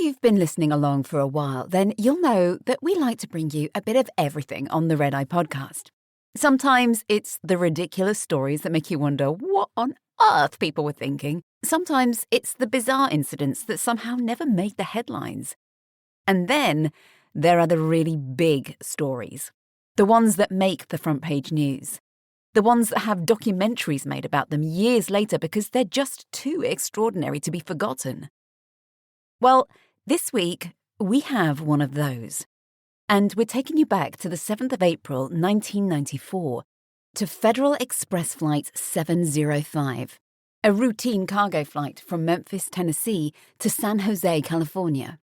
you've been listening along for a while, then you'll know that we like to bring you a bit of everything on the Red Eye podcast. Sometimes it's the ridiculous stories that make you wonder what on earth people were thinking. Sometimes it's the bizarre incidents that somehow never made the headlines. And then there are the really big stories, the ones that make the front page news, the ones that have documentaries made about them years later because they're just too extraordinary to be forgotten. Well, this week, we have one of those. And we're taking you back to the 7th of April, 1994, to Federal Express Flight 705, a routine cargo flight from Memphis, Tennessee to San Jose, California.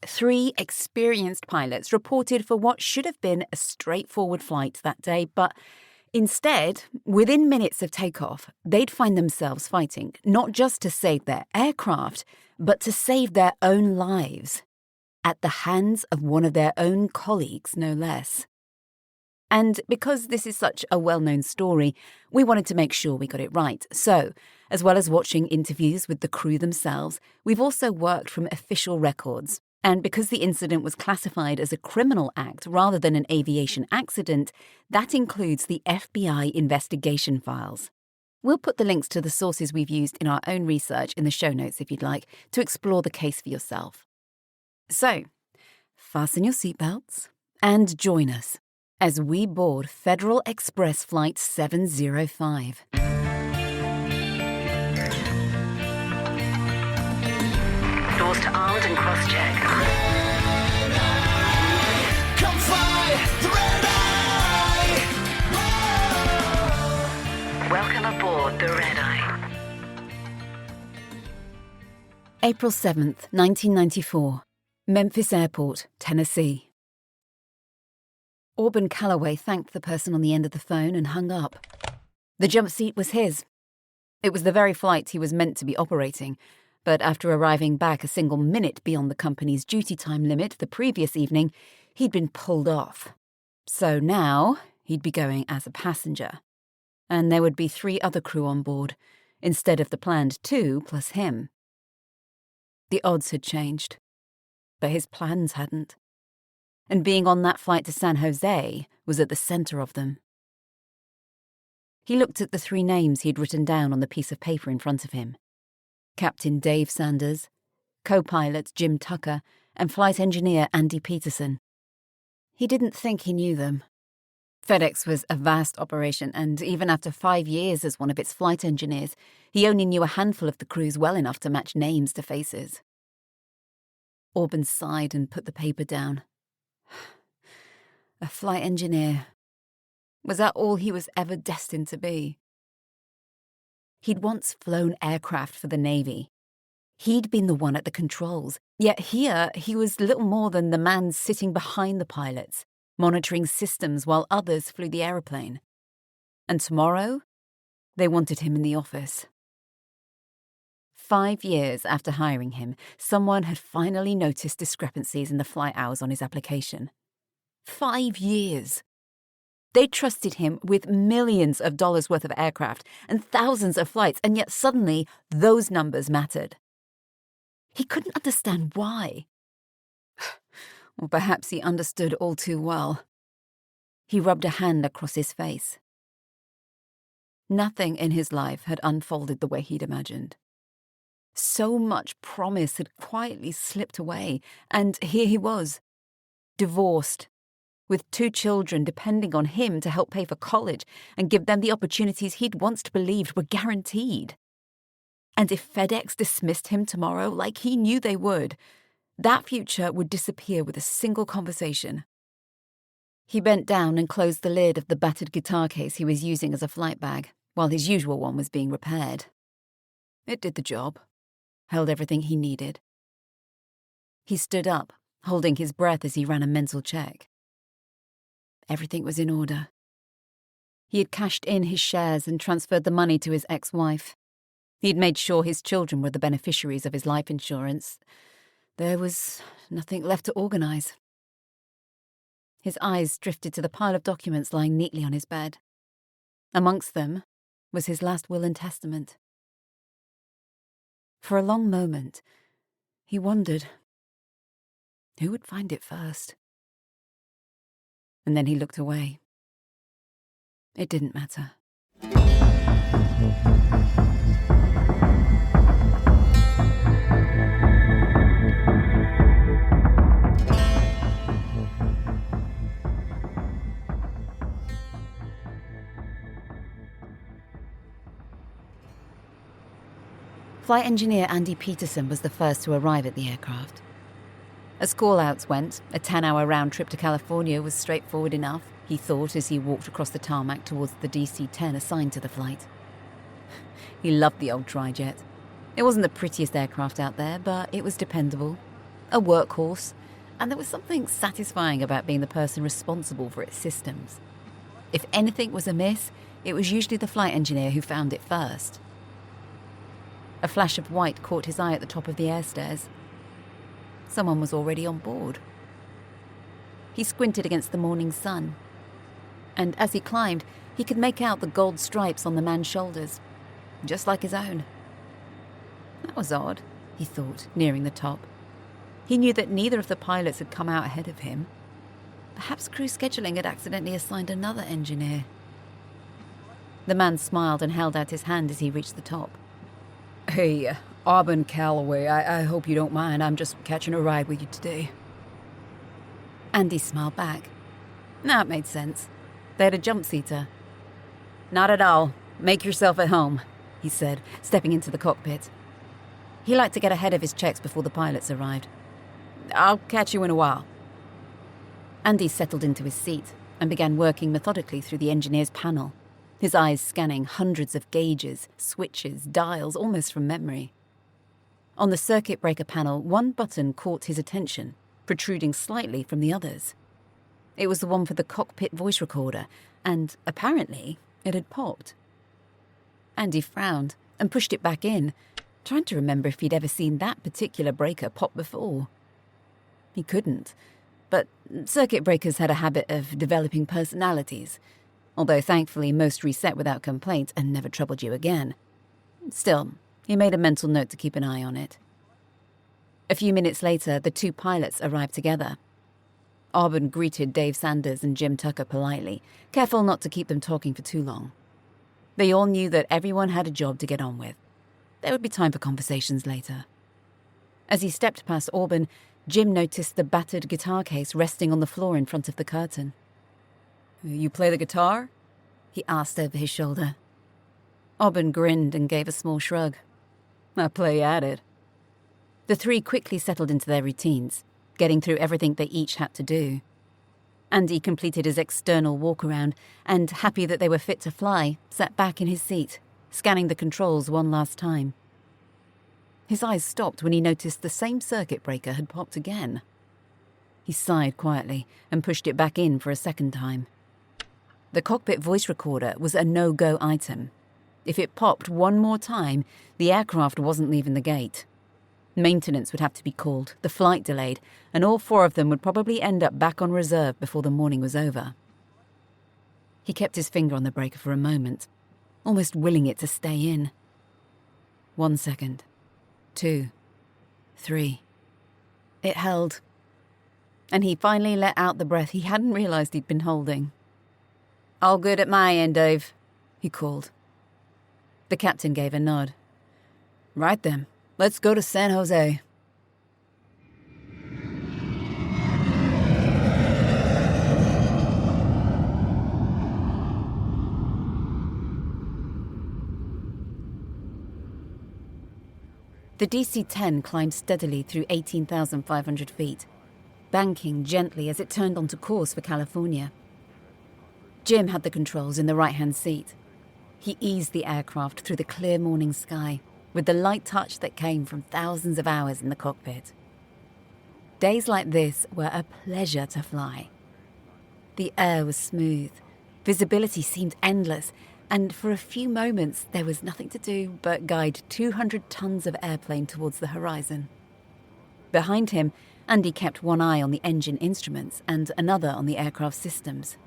3 experienced pilots reported for what should have been a straightforward flight that day, but instead, within minutes of takeoff, they'd find themselves fighting, not just to save their aircraft, but to save their own lives, at the hands of one of their own colleagues, no less. And because this is such a well-known story, we wanted to make sure we got it right. So, as well as watching interviews with the crew themselves, we've also worked from official records. And because the incident was classified as a criminal act rather than an aviation accident, that includes the FBI investigation files. We'll put the links to the sources we've used in our own research in the show notes if you'd like to explore the case for yourself. So, fasten your seatbelts and join us as we board Federal Express Flight 705. Doors to armed and cross-check. Come fly the Red Eye! Welcome aboard the Red Eye. April 7th, 1994. Memphis Airport, Tennessee. Auburn Calloway thanked the person on the end of the phone and hung up. The jump seat was his. It was the very flight he was meant to be operating, but after arriving back a single minute beyond the company's duty time limit the previous evening, he'd been pulled off. So now he'd be going as a passenger. And there would be 3 other crew on board, instead of the planned 2 plus him. The odds had changed, but his plans hadn't. And being on that flight to San Jose was at the center of them. He looked at the 3 names he'd written down on the piece of paper in front of him. Captain Dave Sanders, co-pilot Jim Tucker, and flight engineer Andy Peterson. He didn't think he knew them. FedEx was a vast operation, and even after 5 years as one of its flight engineers, he only knew a handful of the crews well enough to match names to faces. Auburn sighed and put the paper down. A flight engineer. Was that all he was ever destined to be? He'd once flown aircraft for the Navy. He'd been the one at the controls, yet here he was little more than the man sitting behind the pilots, monitoring systems while others flew the aeroplane. And tomorrow, they wanted him in the office. 5 years after hiring him, someone had finally noticed discrepancies in the flight hours on his application. 5 years. They trusted him with millions of dollars worth of aircraft and thousands of flights, and yet suddenly those numbers mattered. He couldn't understand why. Or perhaps he understood all too well. He rubbed a hand across his face. Nothing in his life had unfolded the way he'd imagined. So much promise had quietly slipped away, and here he was, divorced, with 2 children depending on him to help pay for college and give them the opportunities he'd once believed were guaranteed. And if FedEx dismissed him tomorrow, like he knew they would, that future would disappear with a single conversation. He bent down and closed the lid of the battered guitar case he was using as a flight bag, while his usual one was being repaired. It did the job, held everything he needed. He stood up, holding his breath as he ran a mental check. Everything was in order. He had cashed in his shares and transferred the money to his ex-wife. He'd made sure his children were the beneficiaries of his life insurance. There was nothing left to organize. His eyes drifted to the pile of documents lying neatly on his bed. Amongst them was his last will and testament. For a long moment, he wondered Who would find it first? And then he looked away. It didn't matter. Flight engineer Andy Peterson was the first to arrive at the aircraft. As call-outs went, a 10-hour round trip to California was straightforward enough, he thought as he walked across the tarmac towards the DC-10 assigned to the flight. He loved the old tri-jet. It wasn't the prettiest aircraft out there, but it was dependable, a workhorse, and there was something satisfying about being the person responsible for its systems. If anything was amiss, it was usually the flight engineer who found it first. A flash of white caught his eye at the top of the air stairs. Someone was already on board. He squinted against the morning sun, and as he climbed, he could make out the gold stripes on the man's shoulders, just like his own. That was odd, he thought, nearing the top. He knew that neither of the pilots had come out ahead of him. Perhaps crew scheduling had accidentally assigned another engineer. The man smiled and held out his hand as he reached the top. "Hey, Auburn Calloway, I hope you don't mind. I'm just catching a ride with you today." Andy smiled back. Now it made sense. They had a jump-seater. "Not at all. Make yourself at home," he said, stepping into the cockpit. He liked to get ahead of his checks before the pilots arrived. "I'll catch you in a while." Andy settled into his seat and began working methodically through the engineer's panel, his eyes scanning hundreds of gauges, switches, dials, almost from memory. On the circuit breaker panel, one button caught his attention, protruding slightly from the others. It was the one for the cockpit voice recorder, and apparently it had popped. Andy frowned and pushed it back in, trying to remember if he'd ever seen that particular breaker pop before. He couldn't, but circuit breakers had a habit of developing personalities, although thankfully most reset without complaint and never troubled you again. Still, he made a mental note to keep an eye on it. A few minutes later, the two pilots arrived together. Auburn greeted Dave Sanders and Jim Tucker politely, careful not to keep them talking for too long. They all knew that everyone had a job to get on with. There would be time for conversations later. As he stepped past Auburn, Jim noticed the battered guitar case resting on the floor in front of the curtain. "You play the guitar?" he asked over his shoulder. Auburn grinned and gave a small shrug. "I play at it." The three quickly settled into their routines, getting through everything they each had to do. Andy completed his external walk-around and, happy that they were fit to fly, sat back in his seat, scanning the controls one last time. His eyes stopped when he noticed the same circuit breaker had popped again. He sighed quietly and pushed it back in for a second time. The cockpit voice recorder was a no-go item. If it popped one more time, the aircraft wasn't leaving the gate. Maintenance would have to be called, the flight delayed, and all four of them would probably end up back on reserve before the morning was over. He kept his finger on the breaker for a moment, almost willing it to stay in. 1 second. 2. 3. It held. And he finally let out the breath he hadn't realized he'd been holding. "All good at my end, Dave," he called. The captain gave a nod. "Right then, let's go to San Jose." The DC-10 climbed steadily through 18,500 feet, banking gently as it turned onto course for California. Jim had the controls in the right-hand seat. He eased the aircraft through the clear morning sky with the light touch that came from thousands of hours in the cockpit. Days like this were a pleasure to fly. The air was smooth, visibility seemed endless, and for a few moments there was nothing to do but guide 200 tons of airplane towards the horizon. Behind him, Andy kept one eye on the engine instruments and another on the aircraft systems.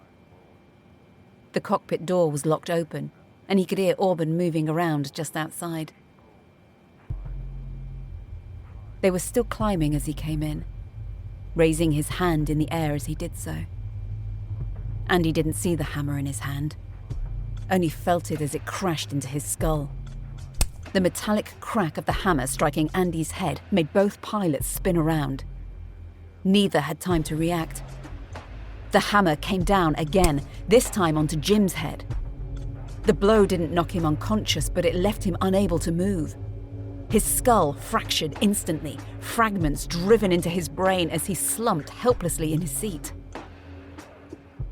The cockpit door was locked open, and he could hear Auburn moving around just outside. They were still climbing as he came in. raising his hand in the air as he did so. Andy didn't see the hammer in his hand, only felt it as it crashed into his skull. The metallic crack of the hammer striking Andy's head made both pilots spin around. Neither had time to react. The hammer came down again, this time onto Jim's head. The blow didn't knock him unconscious, but it left him unable to move. His skull fractured instantly, fragments driven into his brain as he slumped helplessly in his seat.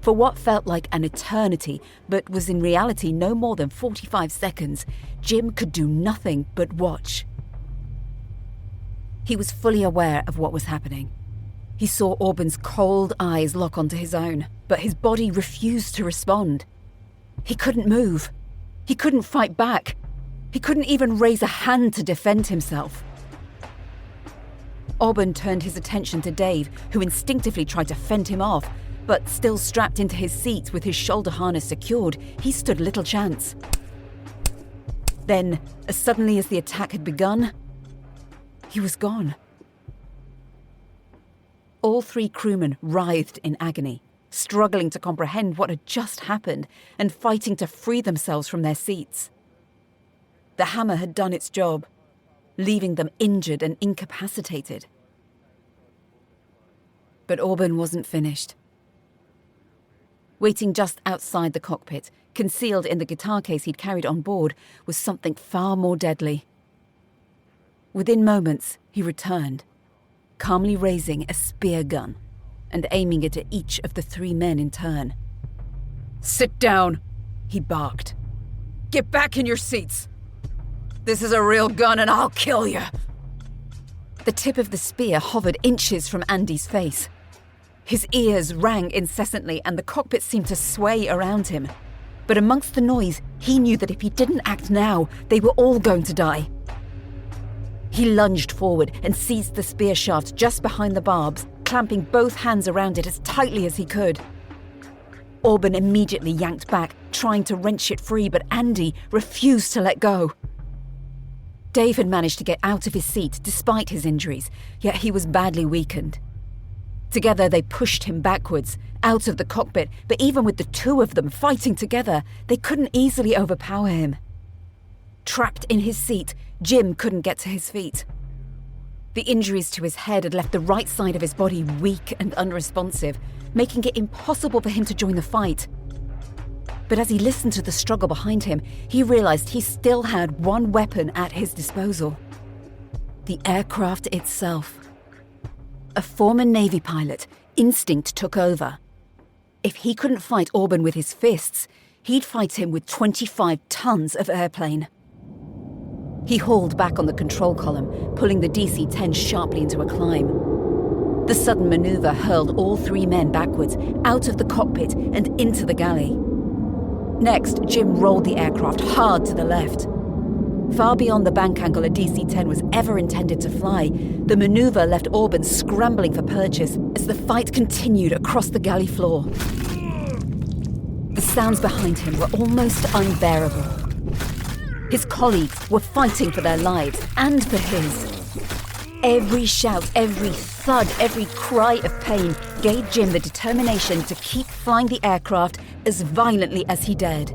For what felt like an eternity, but was in reality no more than 45 seconds, Jim could do nothing but watch. He was fully aware of what was happening. He saw Auburn's cold eyes lock onto his own, but his body refused to respond. He couldn't move. He couldn't fight back. He couldn't even raise a hand to defend himself. Auburn turned his attention to Dave, who instinctively tried to fend him off, but still strapped into his seat with his shoulder harness secured, he stood little chance. Then, as suddenly as the attack had begun, he was gone. All three crewmen writhed in agony, struggling to comprehend what had just happened and fighting to free themselves from their seats. The hammer had done its job, leaving them injured and incapacitated. But Auburn wasn't finished. Waiting just outside the cockpit, concealed in the guitar case he'd carried on board, was something far more deadly. Within moments, he returned, calmly raising a spear gun and aiming it at each of the three men in turn. "Sit down," he barked. "Get back in your seats. This is a real gun and I'll kill you." The tip of the spear hovered inches from Andy's face. His ears rang incessantly and the cockpit seemed to sway around him. But amongst the noise, he knew that if he didn't act now, they were all going to die. He lunged forward and seized the spear shaft just behind the barbs, clamping both hands around it as tightly as he could. Auburn immediately yanked back, trying to wrench it free, but Andy refused to let go. Dave had managed to get out of his seat despite his injuries, yet he was badly weakened. Together they pushed him backwards, out of the cockpit, but even with the two of them fighting together, they couldn't easily overpower him. Trapped in his seat, Jim couldn't get to his feet. The injuries to his head had left the right side of his body weak and unresponsive, making it impossible for him to join the fight. But as he listened to the struggle behind him, he realized he still had one weapon at his disposal: the aircraft itself. A former Navy pilot, instinct took over. If he couldn't fight Auburn with his fists, he'd fight him with 25 tons of airplane. He hauled back on the control column, pulling the DC-10 sharply into a climb. The sudden maneuver hurled all three men backwards, out of the cockpit and into the galley. Next, Jim rolled the aircraft hard to the left. Far beyond the bank angle a DC-10 was ever intended to fly, the maneuver left Auburn scrambling for purchase as the fight continued across the galley floor. The sounds behind him were almost unbearable. His colleagues were fighting for their lives and for his. Every shout, every thud, every cry of pain gave Jim the determination to keep flying the aircraft as violently as he dared.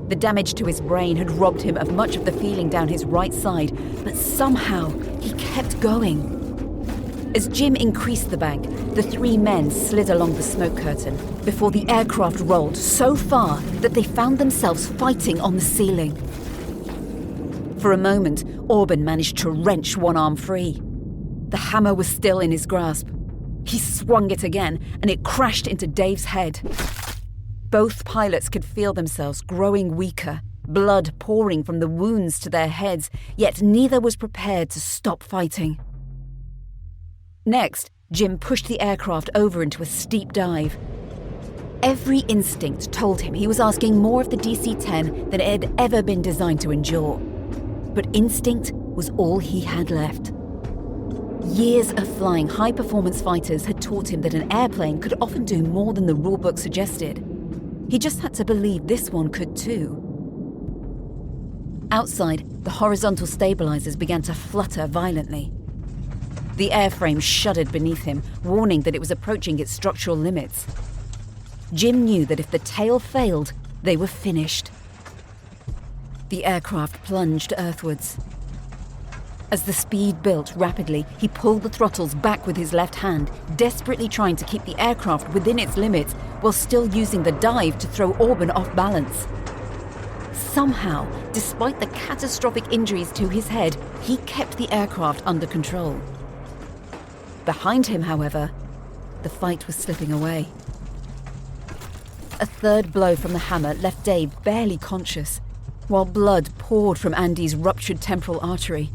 The damage to his brain had robbed him of much of the feeling down his right side, but somehow he kept going. As Jim increased the bank, the three men slid along the smoke curtain before the aircraft rolled so far that they found themselves fighting on the ceiling. For a moment, Auburn managed to wrench one arm free. The hammer was still in his grasp. He swung it again, and it crashed into Dave's head. Both pilots could feel themselves growing weaker, blood pouring from the wounds to their heads, yet neither was prepared to stop fighting. Next, Jim pushed the aircraft over into a steep dive. Every instinct told him he was asking more of the DC-10 than it had ever been designed to endure. But instinct was all he had left. Years of flying high-performance fighters had taught him that an airplane could often do more than the rulebook suggested. He just had to believe this one could too. Outside, the horizontal stabilizers began to flutter violently. The airframe shuddered beneath him, warning that it was approaching its structural limits. Jim knew that if the tail failed, they were finished. The aircraft plunged earthwards. As the speed built rapidly, he pulled the throttles back with his left hand, desperately trying to keep the aircraft within its limits while still using the dive to throw Auburn off balance. Somehow, despite the catastrophic injuries to his head, he kept the aircraft under control. Behind him, however, the fight was slipping away. A third blow from the hammer left Dave barely conscious, while blood poured from Andy's ruptured temporal artery.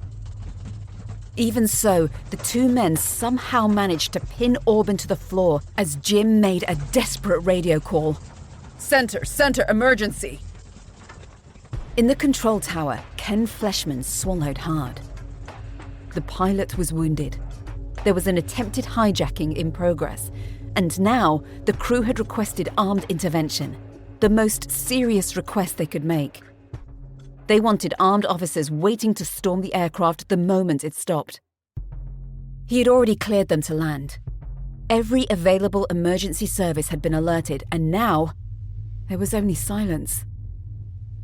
Even so, the two men somehow managed to pin Auburn to the floor as Jim made a desperate radio call. Center, emergency! In the control tower, Ken Fleshman swallowed hard. The pilot was wounded. There was an attempted hijacking in progress, and now the crew had requested armed intervention, the most serious request they could make. They wanted armed officers waiting to storm the aircraft the moment it stopped. He had already cleared them to land. Every available emergency service had been alerted, and now there was only silence.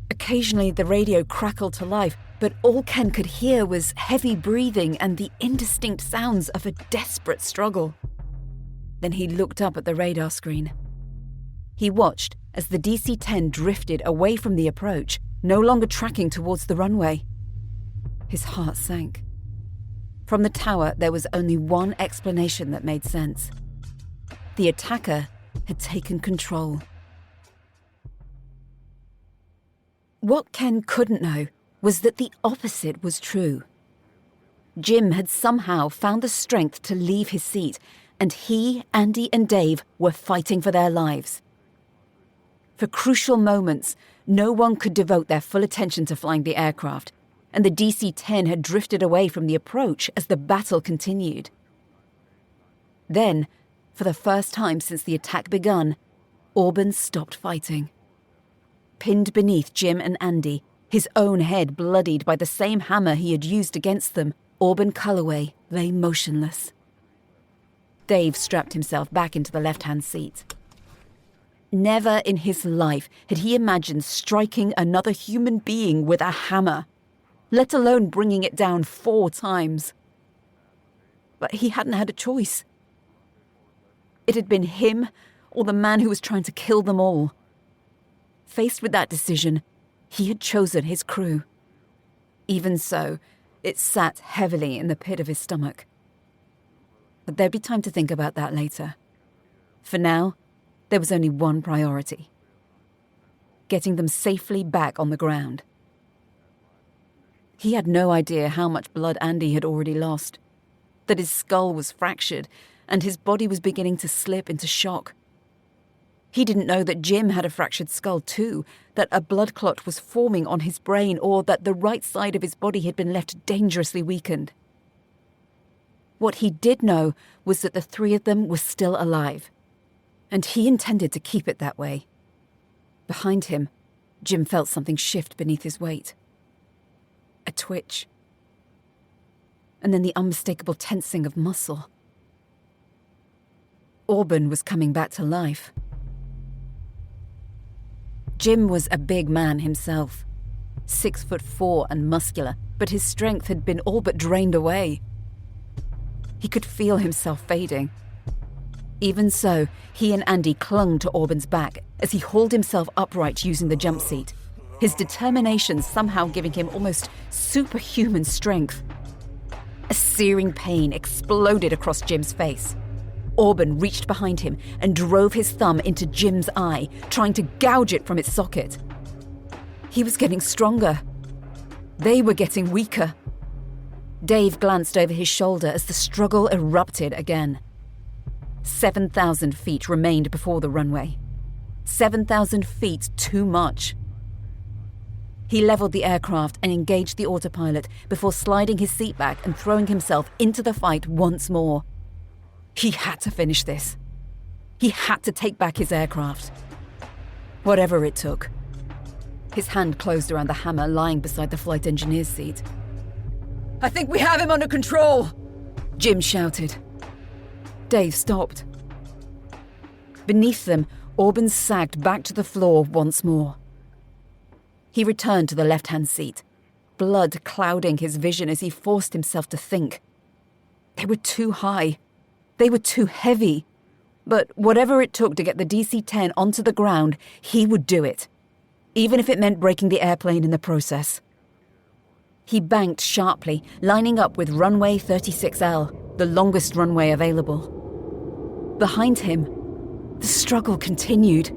Occasionally the radio crackled to life, but all Ken could hear was heavy breathing and the indistinct sounds of a desperate struggle. Then he looked up at the radar screen. He watched as the DC-10 drifted away from the approach, no longer tracking towards the runway. His heart sank. From the tower, there was only one explanation that made sense. The attacker had taken control. What Ken couldn't know was that the opposite was true. Jim had somehow found the strength to leave his seat, and he, Andy, and Dave were fighting for their lives. For crucial moments, no one could devote their full attention to flying the aircraft, and the DC-10 had drifted away from the approach as the battle continued. Then, for the first time since the attack begun, Auburn stopped fighting. Pinned beneath Jim and Andy, his own head bloodied by the same hammer he had used against them, Auburn Calloway lay motionless. Dave strapped himself back into the left-hand seat. Never in his life had he imagined striking another human being with a hammer, let alone bringing it down 4 times. But he hadn't had a choice. It had been him or the man who was trying to kill them all. Faced with that decision, he had chosen his crew. Even so, it sat heavily in the pit of his stomach. But there'd be time to think about that later. For now, there was only one priority: getting them safely back on the ground. He had no idea how much blood Andy had already lost, that his skull was fractured and his body was beginning to slip into shock. He didn't know that Jim had a fractured skull too, that a blood clot was forming on his brain, or that the right side of his body had been left dangerously weakened. What he did know was that the 3 of them were still alive, and he intended to keep it that way. Behind him, Jim felt something shift beneath his weight. A twitch. And then the unmistakable tensing of muscle. Auburn was coming back to life. Jim was a big man himself, 6'4" and muscular, but his strength had been all but drained away. He could feel himself fading. Even so, he and Andy clung to Auburn's back as he hauled himself upright using the jump seat, his determination somehow giving him almost superhuman strength. A searing pain exploded across Jim's face. Auburn reached behind him and drove his thumb into Jim's eye, trying to gouge it from its socket. He was getting stronger. They were getting weaker. Dave glanced over his shoulder as the struggle erupted again. 7,000 feet remained before the runway. 7,000 feet too much. He leveled the aircraft and engaged the autopilot before sliding his seat back and throwing himself into the fight once more. He had to finish this. He had to take back his aircraft. Whatever it took. His hand closed around the hammer lying beside the flight engineer's seat. I think we have him under control! Jim shouted. Dave stopped. Beneath them, Auburn sagged back to the floor once more. He returned to the left-hand seat, blood clouding his vision as he forced himself to think. They were too high. They were too heavy. But whatever it took to get the DC-10 onto the ground, he would do it, even if it meant breaking the airplane in the process. He banked sharply, lining up with runway 36L, the longest runway available. Behind him, the struggle continued.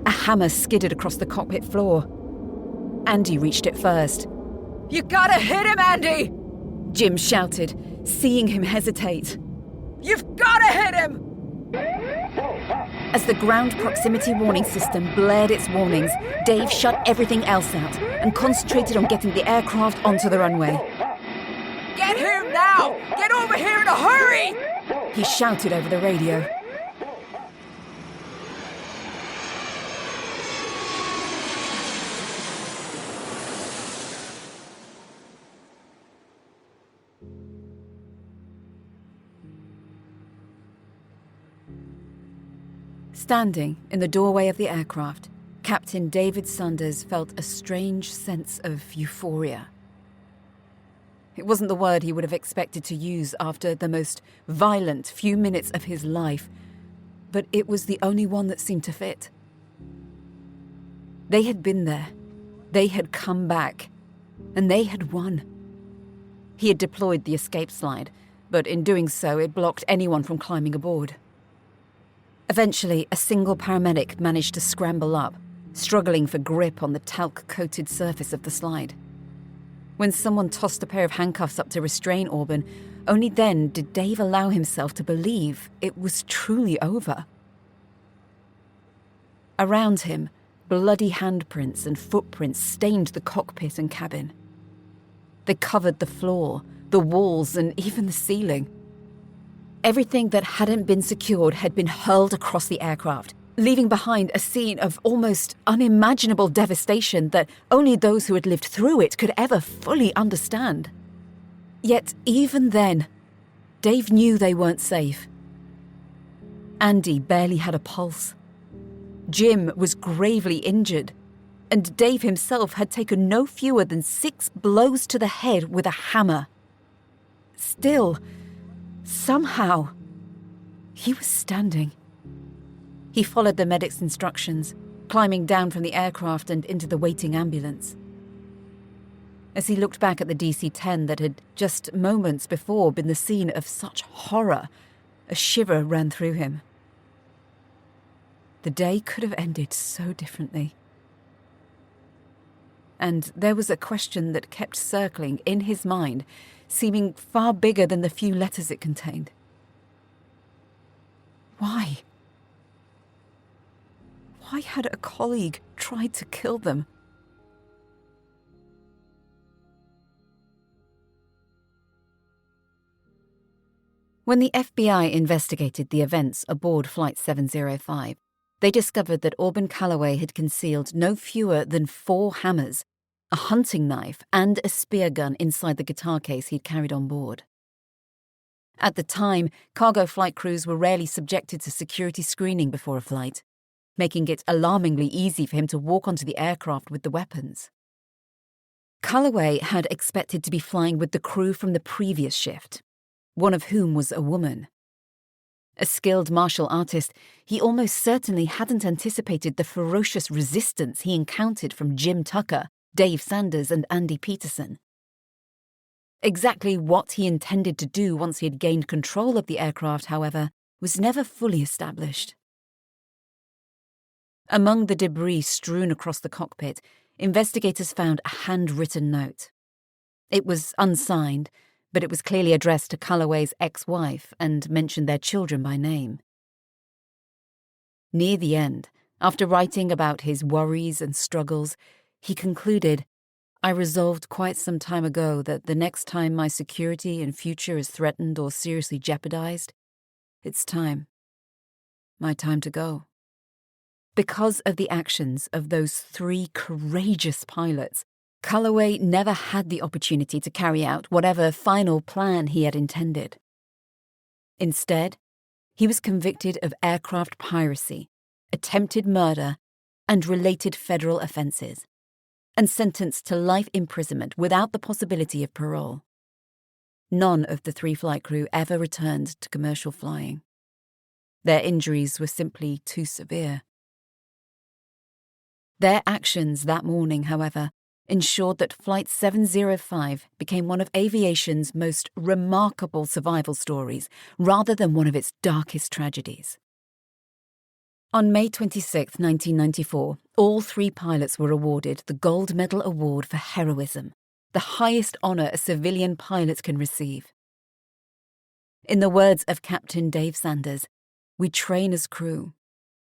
A hammer skidded across the cockpit floor. Andy reached it first. You gotta hit him, Andy! Jim shouted, seeing him hesitate. You've gotta hit him! As the ground proximity warning system blared its warnings, Dave shut everything else out and concentrated on getting the aircraft onto the runway. Get here now! Get over here in a hurry! He shouted over the radio. Standing in the doorway of the aircraft, Captain David Sanders felt a strange sense of euphoria. It wasn't the word he would have expected to use after the most violent few minutes of his life, but it was the only one that seemed to fit. They had been there, they had come back, and they had won. He had deployed the escape slide, but in doing so, it blocked anyone from climbing aboard. Eventually, a single paramedic managed to scramble up, struggling for grip on the talc-coated surface of the slide. When someone tossed a pair of handcuffs up to restrain Auburn, only then did Dave allow himself to believe it was truly over. Around him, bloody handprints and footprints stained the cockpit and cabin. They covered the floor, the walls, and even the ceiling. Everything that hadn't been secured had been hurled across the aircraft, leaving behind a scene of almost unimaginable devastation that only those who had lived through it could ever fully understand. Yet even then, Dave knew they weren't safe. Andy barely had a pulse. Jim was gravely injured, and Dave himself had taken no fewer than 6 blows to the head with a hammer. Still, somehow, he was standing. He followed the medic's instructions, climbing down from the aircraft and into the waiting ambulance. As he looked back at the DC-10 that had just moments before been the scene of such horror, a shiver ran through him. The day could have ended so differently. And there was a question that kept circling in his mind, seeming far bigger than the few letters it contained. Why? Why had a colleague tried to kill them? When the FBI investigated the events aboard Flight 705, they discovered that Auburn Calloway had concealed no fewer than 4 hammers, a hunting knife, and a spear gun inside the guitar case he'd carried on board. At the time, cargo flight crews were rarely subjected to security screening before a flight, making it alarmingly easy for him to walk onto the aircraft with the weapons. Calloway had expected to be flying with the crew from the previous shift, one of whom was a woman. A skilled martial artist, he almost certainly hadn't anticipated the ferocious resistance he encountered from Jim Tucker, Dave Sanders, and Andy Peterson. Exactly what he intended to do once he had gained control of the aircraft, however, was never fully established. Among the debris strewn across the cockpit, investigators found a handwritten note. It was unsigned, but it was clearly addressed to Calloway's ex-wife and mentioned their children by name. Near the end, after writing about his worries and struggles, he concluded, "I resolved quite some time ago that the next time my security and future is threatened or seriously jeopardized, it's time. My time to go." Because of the actions of those 3 courageous pilots, Calloway never had the opportunity to carry out whatever final plan he had intended. Instead, he was convicted of aircraft piracy, attempted murder, and related federal offences, and sentenced to life imprisonment without the possibility of parole. None of the 3 flight crew ever returned to commercial flying. Their injuries were simply too severe. Their actions that morning, however, ensured that Flight 705 became one of aviation's most remarkable survival stories, rather than one of its darkest tragedies. On May 26, 1994, all 3 pilots were awarded the Gold Medal Award for Heroism, the highest honour a civilian pilot can receive. In the words of Captain Dave Sanders, "We train as crew,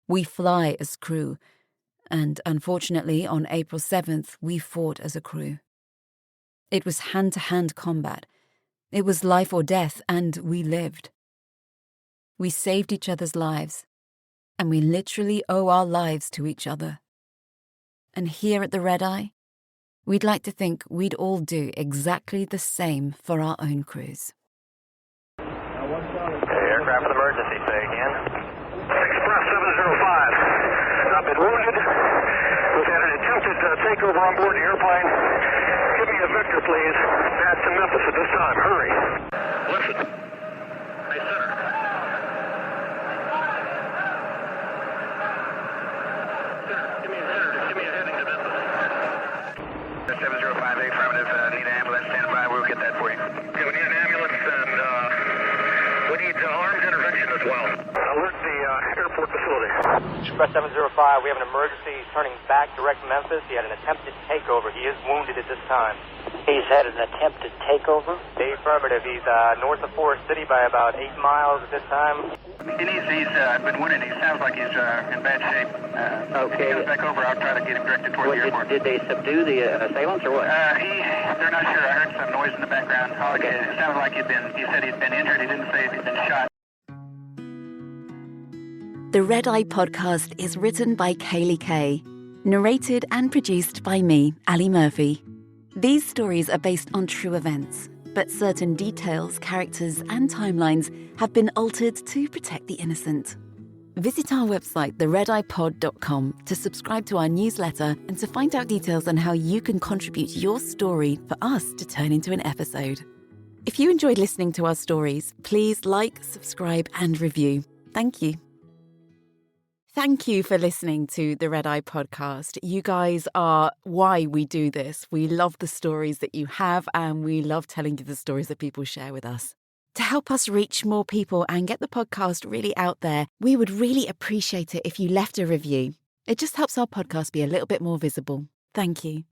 we fly as crew, and unfortunately on April 7th we fought as a crew. It was hand-to-hand combat. It was life or death, and we lived. We saved each other's lives, and we literally owe our lives to each other. And here at the Red Eye, we'd like to think we'd all do exactly the same for our own crews." Aircraft with emergency, say again. Express 705. I've been wounded. We've had an attempted takeover on board the airplane. Give me a Victor, please. That's to Memphis at this time. Hurry. Listen. Hey, center. Give me a heading to Memphis. 705, affirmative. Need an ambulance. Stand by. We'll get that for you. Okay, we need an ambulance, and we need armed intervention as well. Alert the airport facility. Express 705, we have an emergency. He's turning back direct Memphis. He had an attempted takeover. He is wounded at this time. He's had an attempted takeover? The affirmative. He's north of Forest City by about 8 miles at this time. He's been wounded. He sounds like he's in bad shape. Okay. If he goes back over, I'll try to get him directed toward the airport. Did they subdue the assailants or what? They're not sure. I heard some noise in the background. Okay. It sounded like he said he'd been injured. He didn't say if he'd been shot. The Red Eye podcast is written by Kaylee Kay, narrated and produced by me, Ali Murphy. These stories are based on true events, but certain details, characters, and timelines have been altered to protect the innocent. Visit our website, theredeyepod.com, to subscribe to our newsletter and to find out details on how you can contribute your story for us to turn into an episode. If you enjoyed listening to our stories, please like, subscribe, and review. Thank you. Thank you for listening to the Red Eye podcast. You guys are why we do this. We love the stories that you have, and we love telling you the stories that people share with us. To help us reach more people and get the podcast really out there, we would really appreciate it if you left a review. It just helps our podcast be a little bit more visible. Thank you.